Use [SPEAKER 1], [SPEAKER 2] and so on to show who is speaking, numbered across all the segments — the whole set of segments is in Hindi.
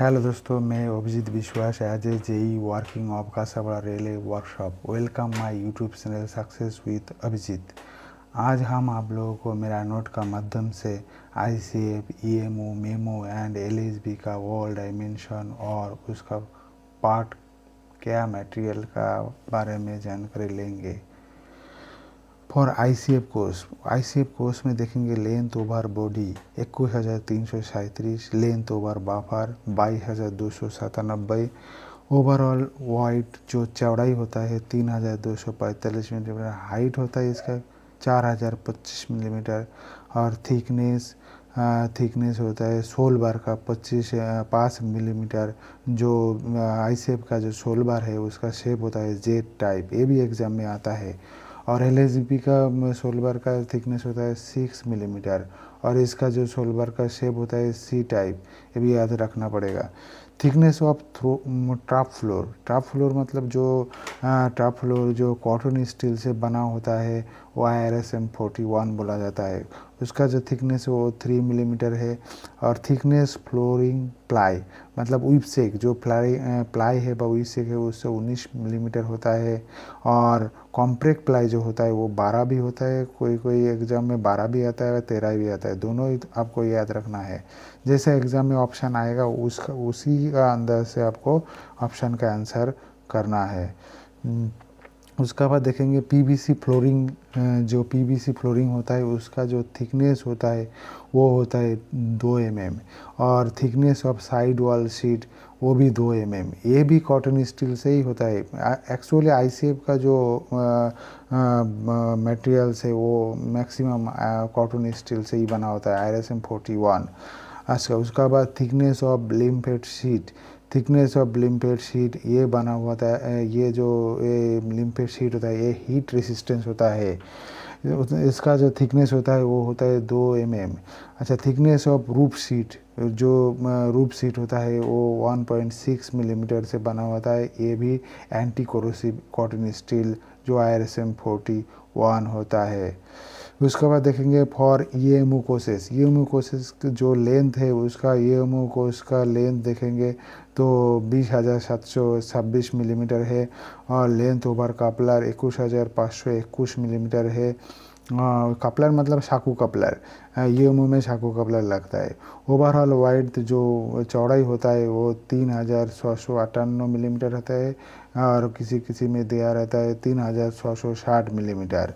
[SPEAKER 1] हेलो दोस्तों, मैं Abhijeet Vishwas as a JE working of Kasabada railway workshop. Welcome my YouTube channel success with Abhijeet. आज हम आप लोगों को मेरा नोट का माध्यम से ICF, EMO, memo and LSB का वर्ल्ड डायमेंशन और उसका पार्ट क्या मटेरियल का बारे में जानकारी लेंगे। फॉर आईसीएफ कोर्स में देखेंगे length over body 21,337, length over buffer 22,297, overall wide जो चौड़ाई होता है 3,245 मिलीमीटर, हाइट होता है इसका 4,025 मिलीमीटर और थिकनेस होता है सोल बार का 5 मिलीमीटर। जो आईसीएफ का जो सोल बार है उसका शेप होता है जेड टाइप, ये भी एग्जाम में आता है। और एलएसबी का सोलबार का थिकनेस होता है 6 मिलीमीटर और इसका जो सोलबार का शेप होता है सी टाइप, ये भी याद रखना पड़ेगा। थिकनेस ऑफ ट्रॉप फ्लोर मतलब जो ट्रॉप फ्लोर जो कॉटन स्टील से बना होता है वो IRSM 41 बोला जाता है। उसका जो थिकनेस है वो 3 मिलीमीटर है। और थिकनेस फ्लोरिंग प्लाई मतलब वीप सेक जो प्लाई है वीप सेक है उससे 19 मिलीमीटर होता है। और कॉम्प्रेक्ट प्लाई जो होता है वो 12 भी होता है, कोई एग्जाम में 12 भी आता है और 13 भी आता है, दोनों ही आपको याद रखना है। जैसे एग्जाम में ऑप्शन आएगा उसका उसी का अंदर से आपको ऑप्शन का आंसर करना है। उसका बाद देखेंगे पीवीसी फ्लोरिंग। जो पीवीसी फ्लोरिंग होता है उसका जो थिकनेस होता है वो होता है 2 mm और thickness of side wall sheet वो भी 2 mm। ये भी कॉटन स्टील से ही होता है। एक्चुअली आईसीएफ का जो मटेरियल्स है वो मैक्सिमम कॉटन स्टील से ही बना होता है, IRSM 41। अच्छा, उसका बाद थिकनेस ऑफ लिम्फेड शीट ये बना हुआ था। ये जो लिम्फेड शीट होता है ये हीट रेसिस्टेंस होता है। इसका जो थिकनेस होता है वो होता है 2 mm। अच्छा, थिकनेस ऑफ रूफ शीट जो रूफ शीट होता है वो 1.6 मिलीमीटर से बना होता है। ये भी एंटी कोरोसिव कॉटन स्टील जो IRSM 41 होता है। उसके बाद देखेंगे फॉर ईएमओ कोसेस जो लेंथ है उसका ईएमओ कोर्स का लेंथ देखेंगे तो 20,726 मिलीमीटर है और लेंथ ओवर कपलर 21,521 मिलीमीटर है। कपलर मतलब साकू कपलर, ईएमओ में साकू कपलर लगता है। ओवरऑल वाइड जो चौड़ाई होता है वो 3,698 मिलीमीटर रहता है और किसी में दिया रहता है 3,660 मिलीमीटर।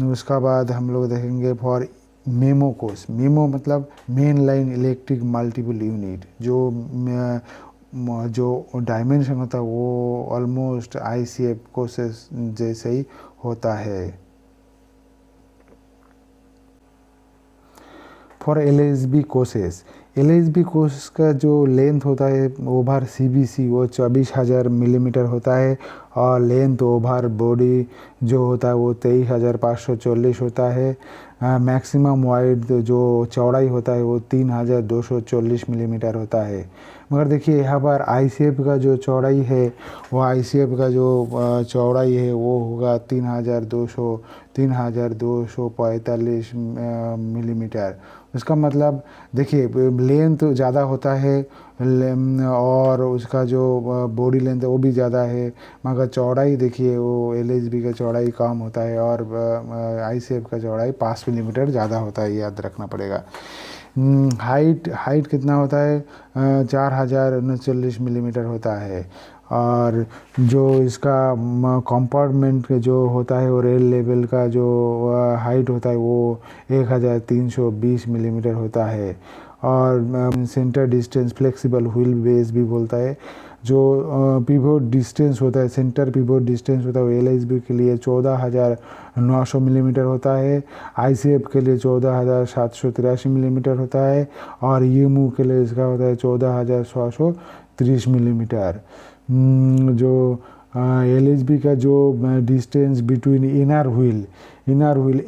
[SPEAKER 1] उसका बाद हम लोग देखेंगे फॉर मेमो मतलब main line electric multiple unit. जो डायमेंशन होता है वो ऑलमोस्ट आईसीएफ कोर्सेस जैसे ही होता है। फॉर एलएसबी कोर्सेस का जो लेंथ होता है ओवर सीबीसी वो 24,000 मिलीमीटर होता है और लेंथ ओवर बॉडी जो होता है वो 23,540 होता है। मैक्सिमम वाइड जो चौड़ाई होता है वो 3,240 मिलीमीटर होता है। मगर देखिए यहाँ पर आईसीएफ का जो चौड़ाई है वो चौड़ाई है वो होगा 3,245 मिलीमीटर। उसका मतलब देखिए लेंथ ज़्यादा होता है और उसका जो बॉडी लेंथ है वो भी ज़्यादा है, मगर चौड़ाई देखिए वो एलएसबी का चौड़ाई कम होता है और आईसीएफ का चौड़ाई 5 मिलीमीटर ज़्यादा होता है, याद रखना पड़ेगा। हाइट कितना होता है 4,039 मिलीमीटर होता है। और जो इसका कंपार्टमेंट जो होता है वो रेल लेवल का जो हाइट होता है वो 1,320 मिलीमीटर होता है। और centre distance flexible wheel base भी बोलता है। जो पिवोट डिस्टेंस होता है सेंटर पिवोट डिस्टेंस होता है वो एलएसबी के लिए 14,900 मिलीमीटर होता है, आईसीएफ के लिए 14,783 मिलीमीटर होता है और ईएमओ के लिए इसका होता है 14,630 मिलीमीटर। जो एलएसबी का जो डिस्टेंस बिटवीन इनर व्हील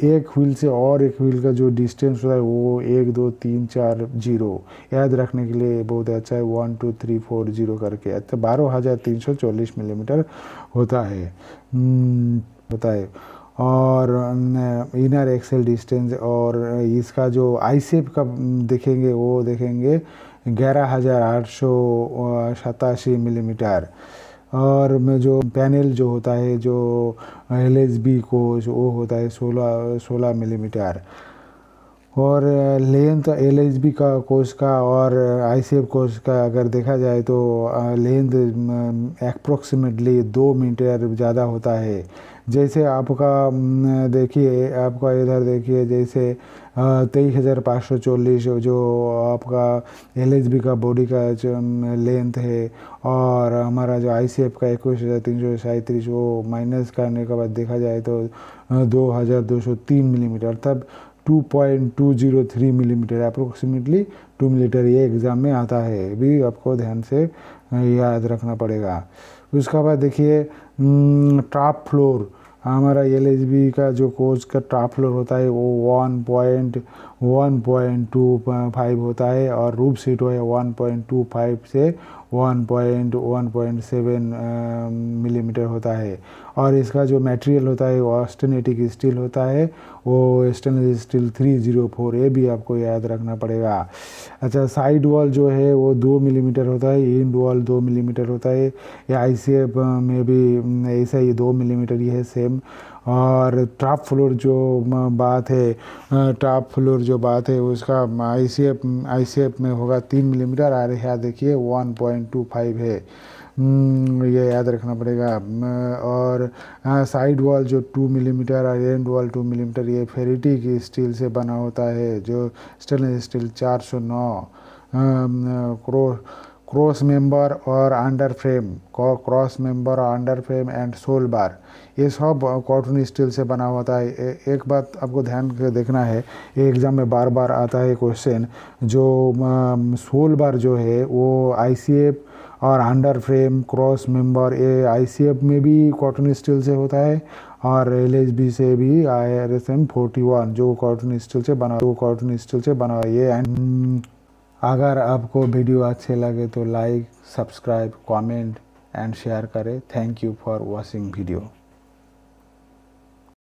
[SPEAKER 1] एक व्हील से और एक व्हील का जो डिस्टेंस होता है वो 1 2 3 4 0 याद रखने के लिए बहुत अच्छा है, 1 2 3 4 0 करके। अच्छा, 12,340 मिलीमीटर होता है। और इनर एक्सेल डिस्टेंस और इसका जो आईसीएफ का देखेंगे 11,887 मिलीमीटर। और में जो पैनल जो होता है जो LHB कोच वो होता है 16 मिलीमीटर। और लेंथ LHB का कोच का और ICF कोच का अगर देखा जाए तो लेंथ अप्रोक्सीमेटली 2 मीटर ज़्यादा होता है। जैसे आपका देखिए, आपका इधर देखिए, जैसे 23,540 जो आपका LHB का बॉडी का जो लेंथ है, और हमारा जो ICF का 21,337 वो माइनस करने के बाद देखा जाए तो 2,203 मिलीमीटर, तब 2.203 मिलीमीटर अप्रोक्सीमेटली 2 मिलीमीटर ये एग्ज़ाम में आता है, भी आपको ध्यान से याद रखना पड़ेगा। उसके बाद देखिए टॉप फ्लोर, हमारा LHB का जो कोच का टॉप फ्लोर होता है वो 1.125 होता है, और रूफ सीट है 1.25 से 1.7 मिलीमीटर होता है। और इसका जो मटेरियल होता है वो ऑस्टेनेटिक स्टील होता है, वो स्टेनलेस स्टील 304, ये भी आपको याद रखना पड़ेगा। अच्छा, साइड वॉल जो है वो 2 मिलीमीटर होता है, इंड वॉल 2 मिलीमीटर होता है। ये ICF में भी ऐसा ही 2 मिलीमीटर ही है सेम। और टॉप फ्लोर जो बात है, टॉप फ्लोर जो बात है उसका ICF में होगा 3 मिलीमीटर, और यहाँ देखिए 1.25 है, ये याद रखना पड़ेगा। और साइड वॉल जो 2 मिलीमीटर और एंड वॉल 2 मिलीमीटर, ये फेरिटिक स्टील से बना होता है, जो स्टेनलेस स्टील 409। क्रॉस मेंबर और अंडर फ्रेम, क्रॉस मेंबर और अंडर फ्रेम एंड सोल बार, ये सब कॉटन स्टील से बना होता है। एक बात आपको ध्यान से देखना है, ये एग्ज़ाम में बार बार आता है क्वेश्चन, जो सोल बार जो है वो ICF और अंडर फ्रेम क्रॉस मेंबर, ये ICF में भी कॉटन स्टील से होता है, और LHB से भी RSM 41 जो कॉटन स्टील से बना ये। अगर आपको वीडियो अच्छे लगे तो like, subscribe, comment and share करें। Thank you for watching video.